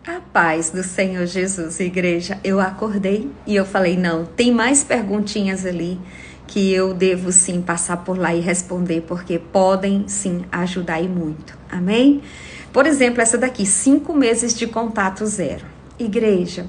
A paz do Senhor Jesus, igreja. Eu acordei e eu falei, não, tem mais perguntinhas ali que eu devo sim passar por lá e responder, porque podem sim ajudar e muito. Amém? Por exemplo, essa daqui, 5 meses de contato zero. Igreja,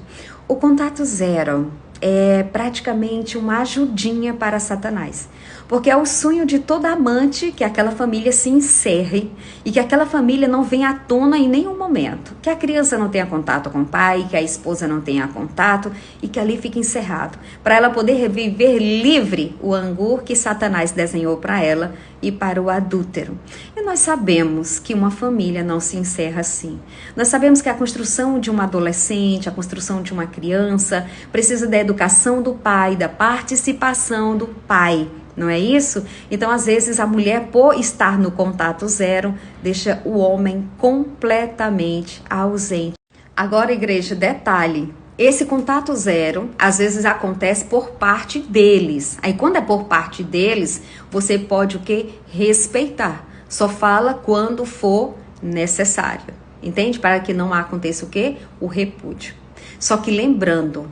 o contato zero é praticamente uma ajudinha para Satanás. Porque é o sonho de toda amante que aquela família se encerre e que aquela família não venha à tona em nenhum momento. Que a criança não tenha contato com o pai, que a esposa não tenha contato e que ali fique encerrado. Para ela poder viver livre o angur que Satanás desenhou para ela e para o adúltero. E nós sabemos que uma família não se encerra assim. Nós sabemos que a construção de uma adolescente, a construção de uma criança, precisa da educação do pai, da participação do pai. Não é isso? Então, às vezes, a mulher, por estar no contato zero, deixa o homem completamente ausente. Agora, igreja, detalhe. Esse contato zero, às vezes, acontece por parte deles. Aí, quando é por parte deles, você pode o quê? Respeitar. Só fala quando for necessário. Entende? Para que não aconteça o quê? O repúdio. Só que lembrando,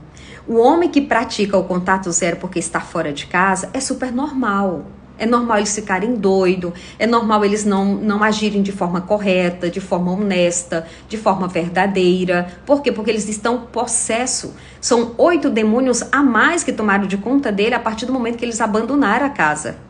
o homem que pratica o contato zero porque está fora de casa é super normal. É normal eles ficarem doidos, é normal eles não agirem de forma correta, de forma honesta, de forma verdadeira. Por quê? Porque eles estão possessos. São 8 demônios a mais que tomaram de conta dele a partir do momento que eles abandonaram a casa.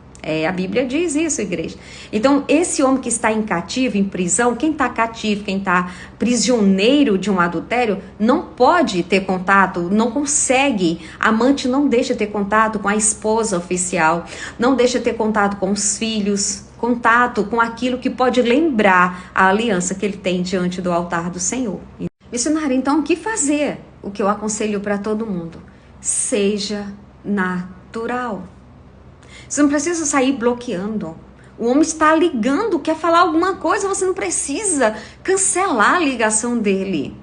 A Bíblia diz isso, igreja. Então, esse homem que está em cativo, em prisão, quem está cativo, quem está prisioneiro de um adultério, não pode ter contato, não consegue. A amante não deixa ter contato com a esposa oficial, não deixa ter contato com os filhos, contato com aquilo que pode lembrar a aliança que ele tem diante do altar do Senhor. Missionário, então, o que fazer? O que eu aconselho para todo mundo? Seja natural. Você não precisa sair bloqueando. O homem está ligando, quer falar alguma coisa, você não precisa cancelar a ligação dele.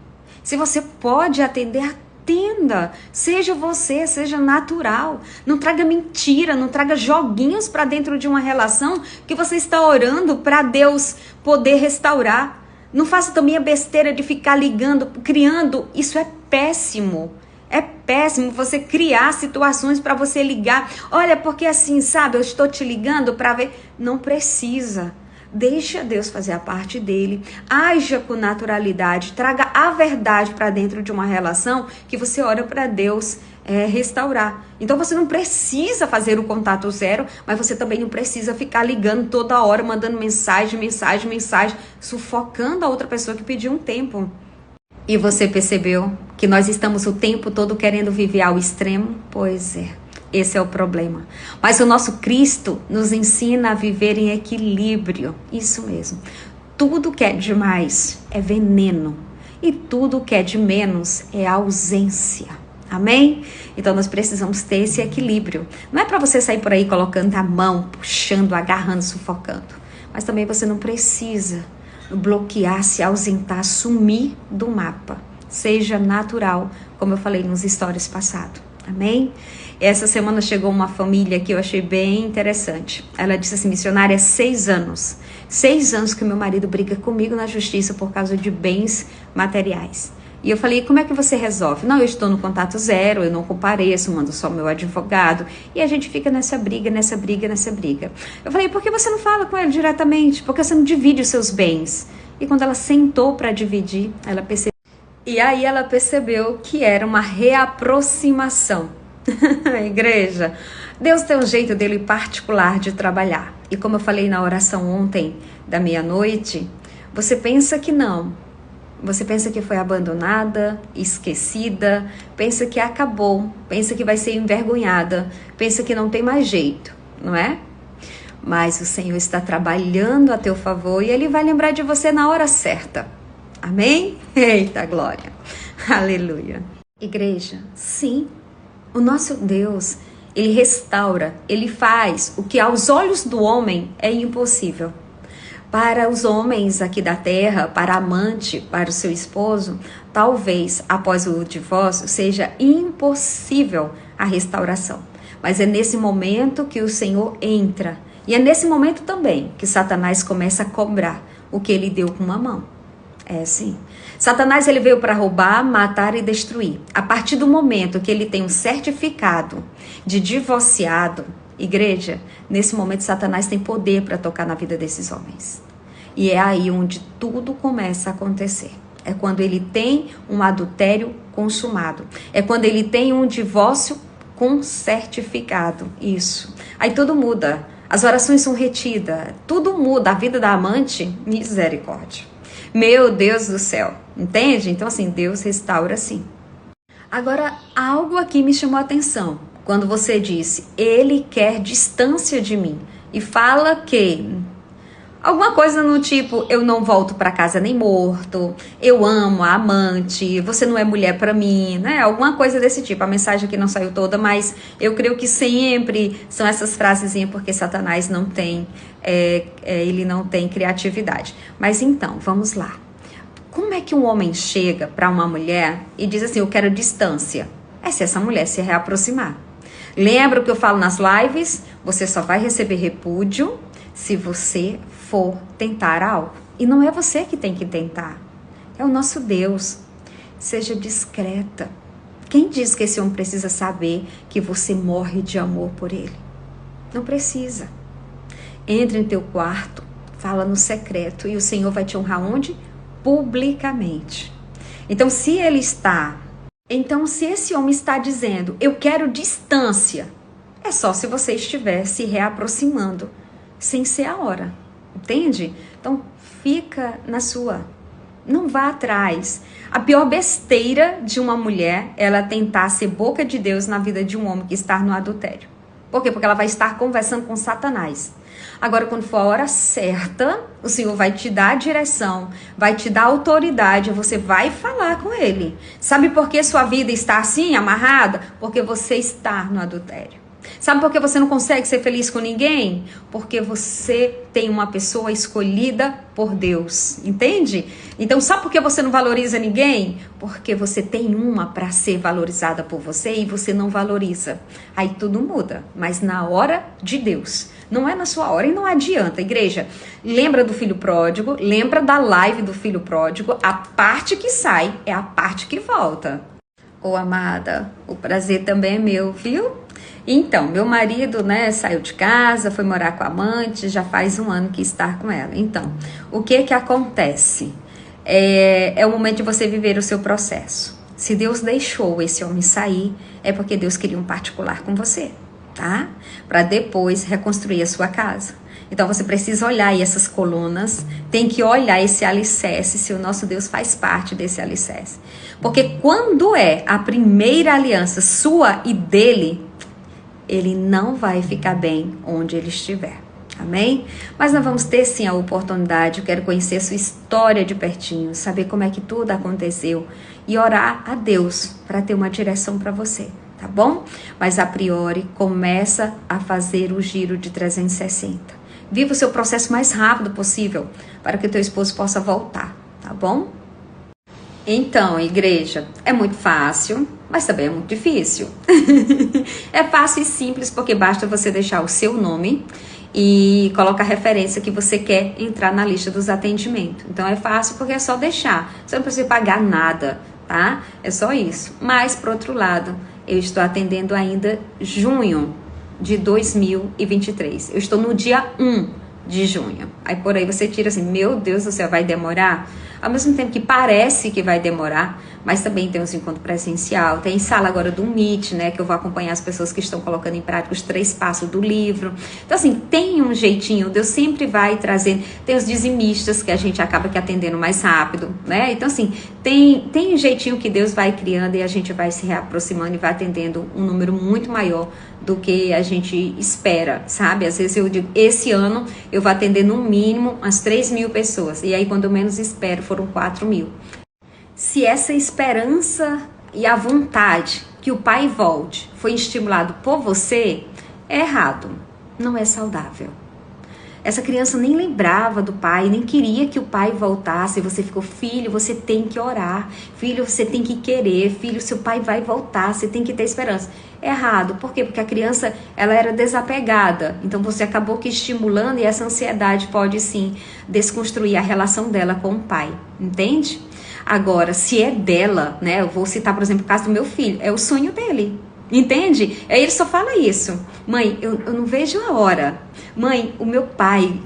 Se você pode atender, atenda. Seja você, seja natural. Não traga mentira, não traga joguinhos para dentro de uma relação que você está orando para Deus poder restaurar. Não faça também a besteira de ficar ligando, criando. Isso é péssimo. É péssimo você criar situações para você ligar. Olha, porque assim, sabe, eu estou te ligando para ver. Não precisa. Deixa Deus fazer a parte dele. Haja com naturalidade. Traga a verdade para dentro de uma relação que você ora para Deus restaurar. Então você não precisa fazer o contato zero, mas você também não precisa ficar ligando toda hora, mandando mensagem, sufocando a outra pessoa que pediu um tempo. E você percebeu que nós estamos o tempo todo querendo viver ao extremo? Pois é, esse é o problema. Mas o nosso Cristo nos ensina a viver em equilíbrio. Isso mesmo. Tudo que é demais é veneno. E tudo que é de menos é ausência. Amém? Então nós precisamos ter esse equilíbrio. Não é para você sair por aí colocando a mão, puxando, agarrando, sufocando. Mas também você não precisa bloquear, se ausentar, sumir do mapa. Seja natural, como eu falei nos stories passados. Amém? Essa semana chegou uma família que eu achei bem interessante. Ela disse assim, missionária, 6 anos. 6 anos que meu marido briga comigo na justiça por causa de bens materiais. E eu falei, como é que você resolve? Não, eu estou no contato zero, eu não compareço, mando só meu advogado. E a gente fica nessa briga. Eu falei, por que você não fala com ele diretamente? Por que você não divide os seus bens? E quando ela sentou para dividir, ela percebeu. E aí ela percebeu que era uma reaproximação. Igreja, Deus tem um jeito dele particular de trabalhar. E como eu falei na oração ontem, da meia-noite, você pensa que não. Você pensa que foi abandonada, esquecida, pensa que acabou, pensa que vai ser envergonhada, pensa que não tem mais jeito, não é? Mas o Senhor está trabalhando a teu favor e Ele vai lembrar de você na hora certa. Amém? Eita glória! Aleluia! Igreja, sim, o nosso Deus, Ele restaura, Ele faz o que aos olhos do homem é impossível. Para os homens aqui da terra, para a amante, para o seu esposo, talvez após o divórcio seja impossível a restauração. Mas é nesse momento que o Senhor entra. E é nesse momento também que Satanás começa a cobrar o que ele deu com uma mão. É sim. Satanás ele veio para roubar, matar e destruir. A partir do momento que ele tem um certificado de divorciado, igreja, nesse momento Satanás tem poder para tocar na vida desses homens. E é aí onde tudo começa a acontecer. É quando ele tem um adultério consumado. É quando ele tem um divórcio com certificado. Isso. Aí tudo muda. As orações são retidas. Tudo muda. A vida da amante, misericórdia. Meu Deus do céu. Entende? Então assim, Deus restaura sim. Agora, algo aqui me chamou a atenção. Quando você disse, ele quer distância de mim. E fala que... alguma coisa no tipo, eu não volto para casa nem morto, eu amo a amante, você não é mulher para mim, né? Alguma coisa desse tipo. A mensagem aqui não saiu toda, mas eu creio que sempre são essas frasezinhas, porque Satanás não tem, ele não tem criatividade. Mas então, vamos lá. Como é que um homem chega para uma mulher e diz assim, eu quero distância? É se essa mulher se reaproximar. Lembra o que eu falo nas lives? Você só vai receber repúdio se você for tentar algo. E não é você que tem que tentar. É o nosso Deus. Seja discreta. Quem diz que esse homem precisa saber que você morre de amor por ele? Não precisa. Entre em teu quarto, fala no secreto e o Senhor vai te honrar onde? Publicamente. Então, se esse homem está dizendo, eu quero distância, é só se você estiver se reaproximando, sem ser a hora. Entende? Então, fica na sua. Não vá atrás. A pior besteira de uma mulher é ela tentar ser boca de Deus na vida de um homem que está no adultério. Por quê? Porque ela vai estar conversando com Satanás. Agora, quando for a hora certa, o Senhor vai te dar a direção, vai te dar autoridade, você vai falar com Ele. Sabe por que sua vida está assim, amarrada? Porque você está no adultério. Sabe por que você não consegue ser feliz com ninguém? Porque você tem uma pessoa escolhida por Deus, entende? Então, sabe por que você não valoriza ninguém? Porque você tem uma para ser valorizada por você e você não valoriza. Aí tudo muda, mas na hora de Deus. Não é na sua hora e não adianta, igreja. Lembra do filho pródigo, lembra da live do filho pródigo, a parte que sai é a parte que volta. Ô amada, o prazer também é meu, viu? Então, meu marido, né, saiu de casa, foi morar com a amante, já faz 1 ano que está com ela. Então, o que acontece? É o momento de você viver o seu processo. Se Deus deixou esse homem sair, é porque Deus queria um particular com você, tá? Para depois reconstruir a sua casa. Então, você precisa olhar aí essas colunas, tem que olhar esse alicerce, se o nosso Deus faz parte desse alicerce. Porque quando é a primeira aliança sua e dele, ele não vai ficar bem onde ele estiver. Amém? Mas nós vamos ter sim a oportunidade. Eu quero conhecer a sua história de pertinho, saber como é que tudo aconteceu e orar a Deus para ter uma direção para você, tá bom? Mas a priori, começa a fazer o giro de 360. Viva o seu processo mais rápido possível para que o teu esposo possa voltar, tá bom? Então, igreja, é muito fácil, mas também é muito difícil. É fácil e simples porque basta você deixar o seu nome e colocar a referência que você quer entrar na lista dos atendimentos. Então é fácil porque é só deixar, você não precisa pagar nada, tá? É só isso. Mas, por outro lado, eu estou atendendo ainda junho de 2023. Eu estou no dia 1 de junho. Aí por aí você tira assim, meu Deus do céu, vai demorar? Ao mesmo tempo que parece que vai demorar, mas também tem os encontros presencial, tem sala agora do Meet, né, que eu vou acompanhar as pessoas que estão colocando em prática os 3 passos do livro. Então assim, tem um jeitinho, Deus sempre vai trazendo, tem os dizimistas que a gente acaba que atendendo mais rápido, né, então assim, tem um jeitinho que Deus vai criando e a gente vai se reaproximando e vai atendendo um número muito maior do que a gente espera, sabe? Às vezes eu digo, esse ano eu vou atender no mínimo umas 3.000 pessoas, e aí quando eu menos espero foram 4.000. Se essa esperança e a vontade que o pai volte foi estimulado por você, é errado, não é saudável. Essa criança nem lembrava do pai, nem queria que o pai voltasse. Você ficou, filho, você tem que orar. Filho, você tem que querer. Filho, seu pai vai voltar, você tem que ter esperança. É errado. Por quê? Porque a criança, ela era desapegada. Então, você acabou que estimulando e essa ansiedade pode, sim, desconstruir a relação dela com o pai. Entende? Agora, se é dela, né? Eu vou citar, por exemplo, o caso do meu filho. É o sonho dele. Entende? Aí ele só fala isso. Mãe, eu não vejo a hora. Mãe, o meu pai,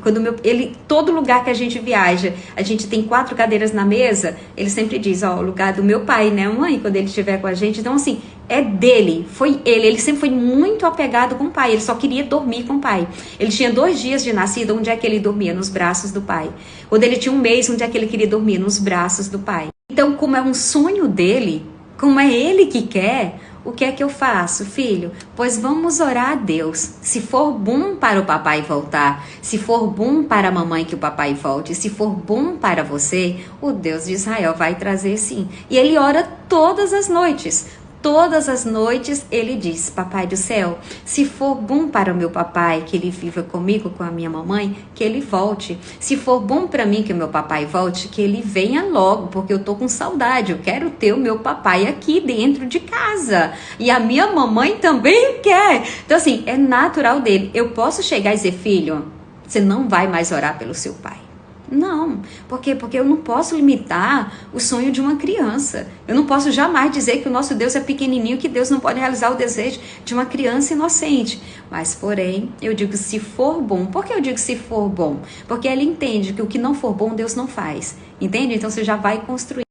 todo lugar que a gente viaja, a gente tem 4 cadeiras na mesa, ele sempre diz, ó, o lugar do meu pai, né, mãe, quando ele estiver com a gente. Então, assim, é dele, foi ele sempre foi muito apegado com o pai, ele só queria dormir com o pai. Ele tinha 2 dias de nascido, onde é que ele dormia? Nos braços do pai. Quando ele tinha 1 mês, onde é que ele queria dormir? Nos braços do pai. Então, como é um sonho dele, como é ele que quer, o que é que eu faço, filho? Pois vamos orar a Deus. Se for bom para o papai voltar, se for bom para a mamãe que o papai volte, se for bom para você, o Deus de Israel vai trazer sim. E ele ora todas as noites. Todas as noites ele diz, papai do céu, se for bom para o meu papai que ele viva comigo, com a minha mamãe, que ele volte. Se for bom para mim que o meu papai volte, que ele venha logo, porque eu tô com saudade, eu quero ter o meu papai aqui dentro de casa. E a minha mamãe também quer. Então assim, é natural dele. Eu posso chegar e dizer, filho, você não vai mais orar pelo seu pai. Não, por quê? Porque eu não posso limitar o sonho de uma criança. Eu não posso jamais dizer que o nosso Deus é pequenininho, que Deus não pode realizar o desejo de uma criança inocente. Mas, porém, eu digo se for bom. Por que eu digo se for bom? Porque ele entende que o que não for bom, Deus não faz. Entende? Então, você já vai construir.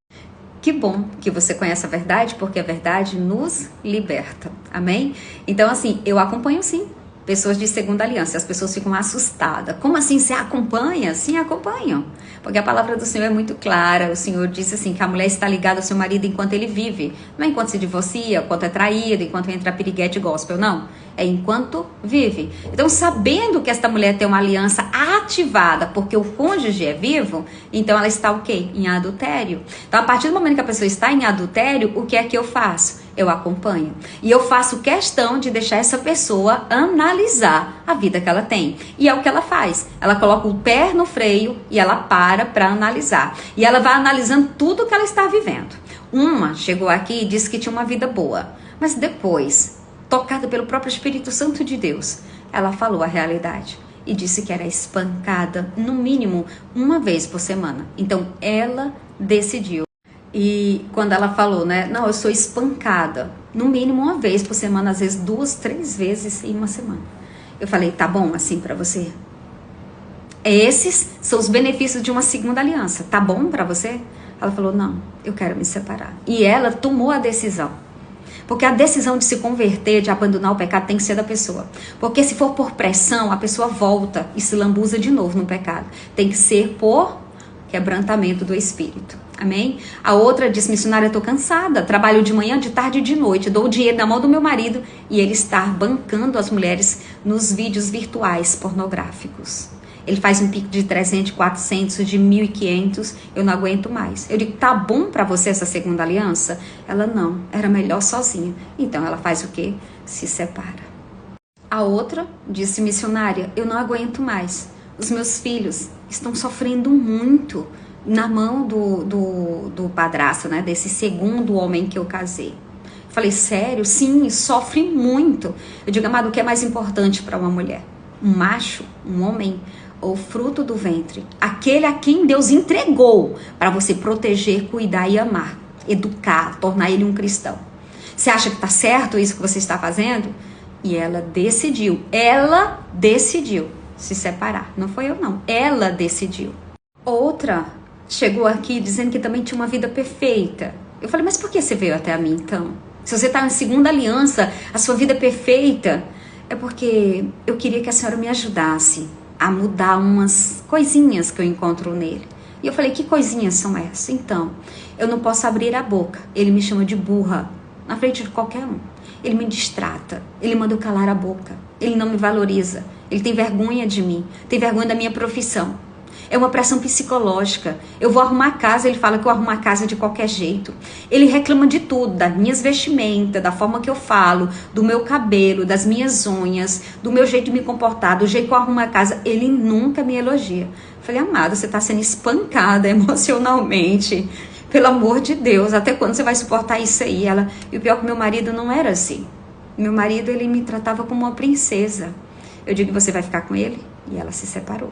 Que bom que você conhece a verdade, porque a verdade nos liberta. Amém? Então, assim, eu acompanho sim pessoas de segunda aliança. As pessoas ficam assustadas. Como assim? Você acompanha? Sim, acompanho. Porque a palavra do Senhor é muito clara. O Senhor disse assim, que a mulher está ligada ao seu marido enquanto ele vive. Não é enquanto se divorcia, enquanto é traído, enquanto entra piriguete gospel, não. É enquanto vive. Então, sabendo que esta mulher tem uma aliança ativada, porque o cônjuge é vivo, então ela está o quê? Em adultério. Então, a partir do momento que a pessoa está em adultério, o que é que eu faço? Eu acompanho. E eu faço questão de deixar essa pessoa analisar a vida que ela tem. E é o que ela faz. Ela coloca o pé no freio e ela para analisar. E ela vai analisando tudo que ela está vivendo. Uma chegou aqui e disse que tinha uma vida boa. Mas depois, tocada pelo próprio Espírito Santo de Deus, ela falou a realidade. E disse que era espancada, no mínimo, 1 vez por semana. Então, ela decidiu. E quando ela falou, né? Não, eu sou espancada. No mínimo 1 vez por semana, às vezes 2, 3 vezes em 1 semana. Eu falei, tá bom assim pra você? Esses são os benefícios de uma segunda aliança. Tá bom pra você? Ela falou, não, eu quero me separar. E ela tomou a decisão. Porque a decisão de se converter, de abandonar o pecado, tem que ser da pessoa. Porque se for por pressão, a pessoa volta e se lambuza de novo no pecado. Tem que ser por quebrantamento do espírito. Amém? A outra disse, missionária, eu tô cansada, trabalho de manhã, de tarde e de noite, dou o dinheiro na mão do meu marido e ele está bancando as mulheres nos vídeos virtuais pornográficos. Ele faz um pico de 300, de 400, de 1.500, eu não aguento mais. Eu digo, tá bom pra você essa segunda aliança? Ela, não, era melhor sozinha. Então ela faz o quê? Se separa. A outra disse, missionária, eu não aguento mais. Os meus filhos estão sofrendo muito na mão do padrasto, né? Desse segundo homem que eu casei. Eu falei, sério? Sim, sofre muito. Eu digo, amado, o que é mais importante para uma mulher? Um macho, um homem, ou fruto do ventre? Aquele a quem Deus entregou para você proteger, cuidar e amar, educar, tornar ele um cristão. Você acha que está certo isso que você está fazendo? E ela decidiu se separar. Não foi eu, não. Ela decidiu. Outra chegou aqui dizendo que também tinha uma vida perfeita. Eu falei, mas por que você veio até a mim, então? Se você está em segunda aliança, a sua vida é perfeita. É porque eu queria que a senhora me ajudasse a mudar umas coisinhas que eu encontro nele. E eu falei, que coisinhas são essas? Então, eu não posso abrir a boca. Ele me chama de burra na frente de qualquer um. Ele me distrata, ele manda eu calar a boca, ele não me valoriza, ele tem vergonha de mim, tem vergonha da minha profissão. É uma pressão psicológica. Eu vou arrumar a casa, ele fala que eu arrumo a casa de qualquer jeito. Ele reclama de tudo, das minhas vestimentas, da forma que eu falo, do meu cabelo, das minhas unhas, do meu jeito de me comportar, do jeito que eu arrumo a casa. Ele nunca me elogia. Eu falei, amada, você está sendo espancada emocionalmente. Pelo amor de Deus, até quando você vai suportar isso aí? E o pior é que meu marido não era assim. Meu marido, ele me tratava como uma princesa. Eu digo, você vai ficar com ele? E ela se separou.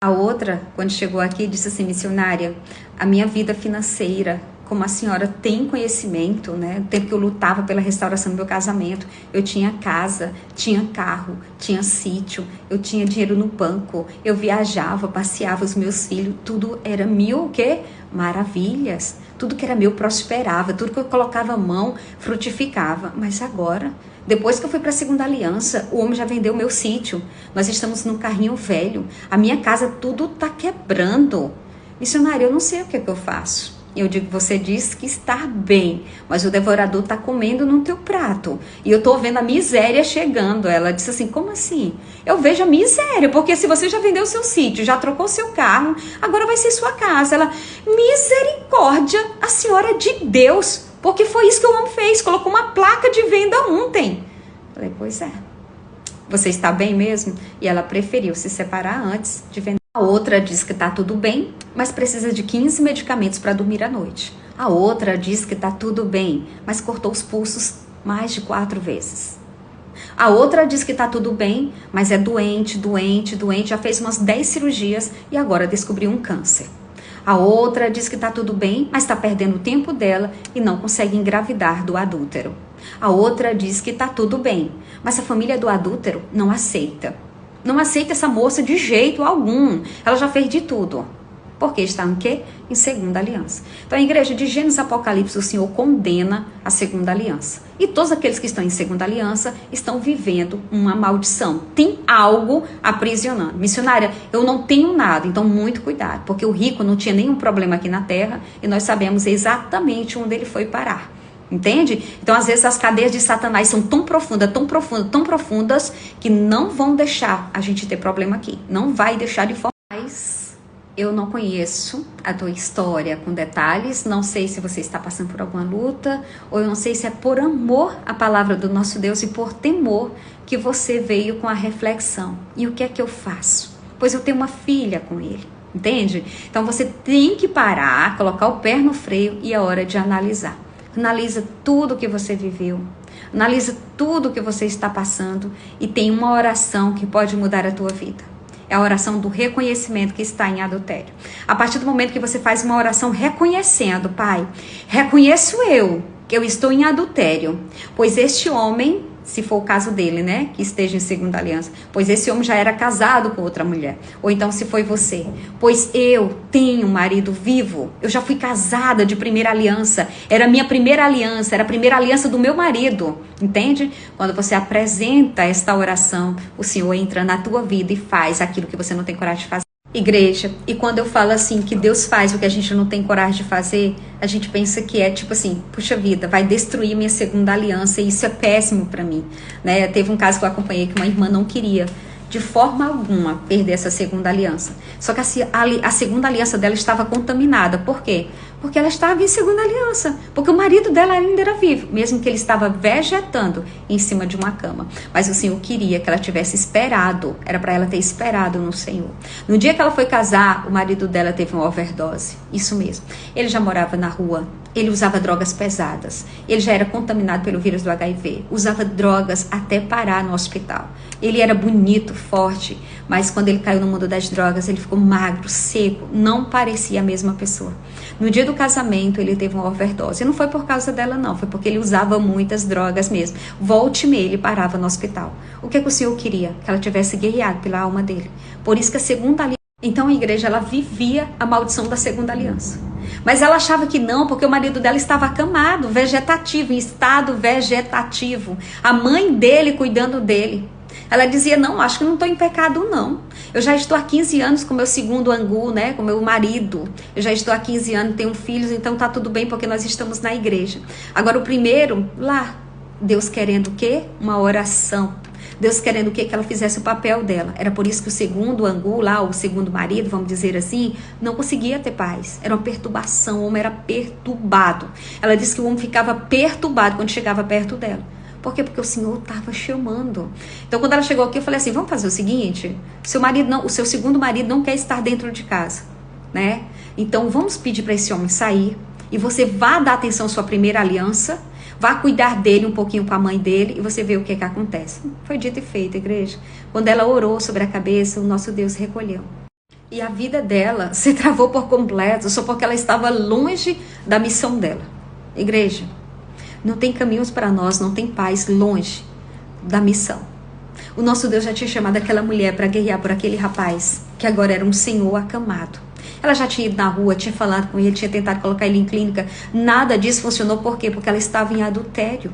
A outra, quando chegou aqui, disse assim, missionária, a minha vida financeira, como a senhora tem conhecimento, né? O tempo que eu lutava pela restauração do meu casamento, eu tinha casa, tinha carro, tinha sítio, eu tinha dinheiro no banco, eu viajava, passeava os meus filhos, tudo era mil, o quê? Maravilhas. Tudo que era meu prosperava, tudo que eu colocava a mão frutificava. Mas agora, depois que eu fui para a segunda aliança, o homem já vendeu meu sítio. Nós estamos num carrinho velho. A minha casa, tudo está quebrando. Missionário, eu não sei o que é que eu faço. Eu digo, você diz que está bem, mas o devorador está comendo no teu prato. E eu estou vendo a miséria chegando. Ela disse assim, como assim? Eu vejo a miséria, porque se você já vendeu o seu sítio, já trocou seu carro, agora vai ser sua casa. Ela, misericórdia, a senhora é de Deus, porque foi isso que o homem fez, colocou uma placa de venda ontem. Falei, pois é. Você está bem mesmo? E ela preferiu se separar antes de vender. A outra diz que está tudo bem, mas precisa de 15 medicamentos para dormir à noite. A outra diz que está tudo bem, mas cortou os pulsos mais de 4 vezes. A outra diz que está tudo bem, mas é doente, já fez umas 10 cirurgias e agora descobriu um câncer. A outra diz que está tudo bem, mas está perdendo o tempo dela e não consegue engravidar do adúltero. A outra diz que está tudo bem, mas a família do adúltero não aceita. Não aceita essa moça de jeito algum. Ela já fez de tudo. Porque está em quê? Em segunda aliança. Então, a igreja de Gênesis e Apocalipse, o Senhor condena a segunda aliança. E todos aqueles que estão em segunda aliança estão vivendo uma maldição. Tem algo aprisionando. Missionária, eu não tenho nada, então muito cuidado. Porque o rico não tinha nenhum problema aqui na terra e nós sabemos exatamente onde ele foi parar. Entende? Então, às vezes, as cadeias de Satanás são tão profundas, que não vão deixar a gente ter problema aqui. Não vai deixar de forma. Mas eu não conheço a tua história com detalhes. Não sei se você está passando por alguma luta, ou eu não sei se é por amor à palavra do nosso Deus e por temor que você veio com a reflexão. E o que é que eu faço? Pois eu tenho uma filha com ele. Entende? Então, você tem que parar, colocar o pé no freio e é hora de analisar. Analisa tudo que você viveu, analisa tudo que você está passando e tem uma oração que pode mudar a tua vida. É a oração do reconhecimento que está em adultério. A partir do momento que você faz uma oração reconhecendo, Pai, reconheço eu que eu estou em adultério, pois este homem, se for o caso dele, né, que esteja em segunda aliança, pois esse homem já era casado com outra mulher, ou então se foi você, pois eu tenho um marido vivo, eu já fui casada de primeira aliança, era a minha primeira aliança, era a primeira aliança do meu marido, entende? Quando você apresenta esta oração, o Senhor entra na tua vida e faz aquilo que você não tem coragem de fazer. Igreja, e quando eu falo assim que Deus faz o que a gente não tem coragem de fazer, a gente pensa que é tipo assim, puxa vida, vai destruir minha segunda aliança e isso é péssimo para mim, né? Teve um caso que eu acompanhei que uma irmã não queria de forma alguma perder essa segunda aliança, só que a segunda aliança dela estava contaminada. Por quê? Porque ela estava em segunda aliança, porque o marido dela ainda era vivo, mesmo que ele estava vegetando em cima de uma cama. Mas o Senhor queria que ela tivesse esperado, era para ela ter esperado no Senhor. No dia que ela foi casar, o marido dela teve uma overdose, isso mesmo. Ele já morava na rua, ele usava drogas pesadas, ele já era contaminado pelo vírus do HIV, usava drogas até parar no hospital. Ele era bonito, forte, mas quando ele caiu no mundo das drogas, ele ficou magro, seco, não parecia a mesma pessoa. No dia do casamento, ele teve uma overdose. E não foi por causa dela, não. Foi porque ele usava muitas drogas mesmo. Volte e meia, ele parava no hospital. O que é que o Senhor queria? Que ela tivesse guerreado pela alma dele. Por isso que a segunda aliança... Então a igreja, ela vivia a maldição da segunda aliança. Mas ela achava que não, porque o marido dela estava acamado, vegetativo, em estado vegetativo. A mãe dele cuidando dele. Ela dizia, não, acho que não estou em pecado, não. Eu já estou há 15 anos com meu segundo angu, né? Com meu marido. Eu já estou há 15 anos, tenho filhos, então tá tudo bem, porque nós estamos na igreja. Agora, o primeiro, lá, Deus querendo o quê? Uma oração. Deus querendo o quê? Que ela fizesse o papel dela. Era por isso que o segundo angu, lá, o segundo marido, vamos dizer assim, não conseguia ter paz. Era uma perturbação, o homem era perturbado. Ela disse que o homem ficava perturbado quando chegava perto dela. Por quê? Porque o Senhor estava chamando. Então, quando ela chegou aqui, eu falei assim, vamos fazer o seguinte, o seu segundo marido não quer estar dentro de casa, né? Então, vamos pedir para esse homem sair e você vá dar atenção à sua primeira aliança, vá cuidar dele um pouquinho com a mãe dele e você vê o que acontece. Foi dito e feito, igreja. Quando ela orou sobre a cabeça, o nosso Deus recolheu. E a vida dela se travou por completo só porque ela estava longe da missão dela. Igreja, não tem caminhos para nós, não tem paz longe da missão. O nosso Deus já tinha chamado aquela mulher para guerrear por aquele rapaz, que agora era um senhor acamado. Ela já tinha ido na rua, tinha falado com ele, tinha tentado colocar ele em clínica. Nada disso funcionou. Por quê? Porque ela estava em adultério.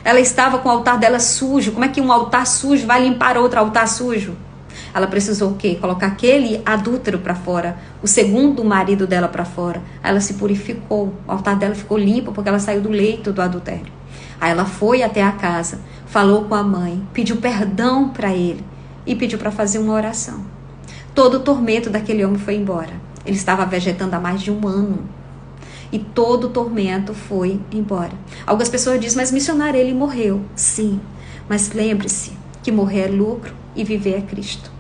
Ela estava com o altar dela sujo. Como é que um altar sujo vai limpar outro altar sujo? Ela precisou o quê? Colocar aquele adúltero para fora, o segundo marido dela para fora. Aí ela se purificou, o altar dela ficou limpo porque ela saiu do leito do adultério. Aí ela foi até a casa, falou com a mãe, pediu perdão para ele e pediu para fazer uma oração. Todo o tormento daquele homem foi embora. Ele estava vegetando há mais de 1 ano. E todo o tormento foi embora. Algumas pessoas dizem, mas missionário, ele morreu. Sim, mas lembre-se que morrer é lucro e viver é Cristo.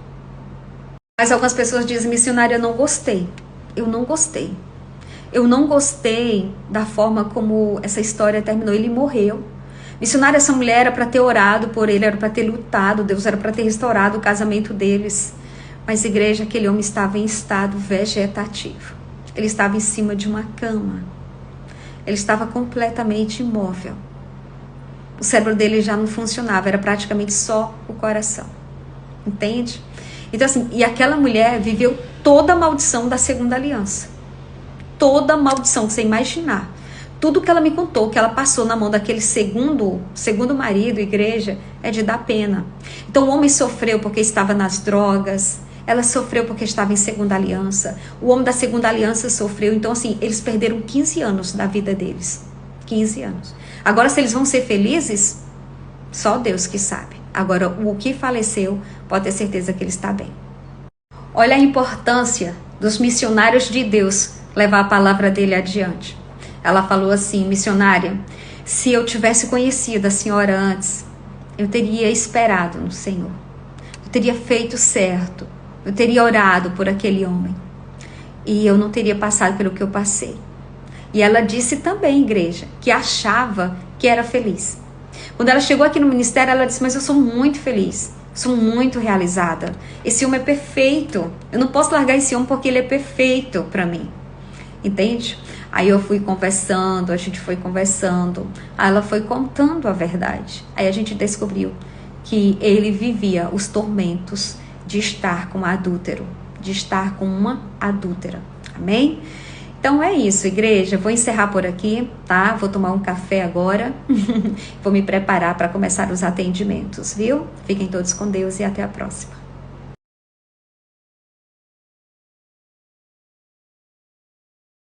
Mas algumas pessoas dizem, missionária, eu não gostei. Eu não gostei. Eu não gostei da forma como essa história terminou. Ele morreu. Missionária, essa mulher era para ter orado por ele, era para ter lutado. Deus era para ter restaurado o casamento deles. Mas, igreja, aquele homem estava em estado vegetativo. Ele estava em cima de uma cama. Ele estava completamente imóvel. O cérebro dele já não funcionava, era praticamente só o coração. Entende? Então assim, e aquela mulher viveu toda a maldição da segunda aliança. Toda a maldição que você imaginar. Tudo que ela me contou, que ela passou na mão daquele segundo marido, igreja, é de dar pena. Então o homem sofreu porque estava nas drogas, ela sofreu porque estava em segunda aliança, o homem da segunda aliança sofreu. Então assim, eles perderam 15 anos da vida deles. 15 anos. Agora, se eles vão ser felizes, só Deus que sabe. Agora, o que faleceu, pode ter certeza que ele está bem. Olha a importância dos missionários de Deus levar a palavra dele adiante. Ela falou assim, missionária, se eu tivesse conhecido a senhora antes, eu teria esperado no Senhor. Eu teria feito certo. Eu teria orado por aquele homem. E eu não teria passado pelo que eu passei. E ela disse também, igreja, que achava que era feliz. Quando ela chegou aqui no ministério, ela disse, mas eu sou muito feliz, sou muito realizada. Esse homem é perfeito. Eu não posso largar esse homem porque ele é perfeito para mim. Entende? Aí eu fui conversando, a gente foi conversando. Aí ela foi contando a verdade. Aí a gente descobriu que ele vivia os tormentos de estar com um adúltero, de estar com uma adúltera. Amém? Então é isso, igreja. Vou encerrar por aqui, tá? Vou tomar um café agora. Vou me preparar para começar os atendimentos, viu? Fiquem todos com Deus e até a próxima.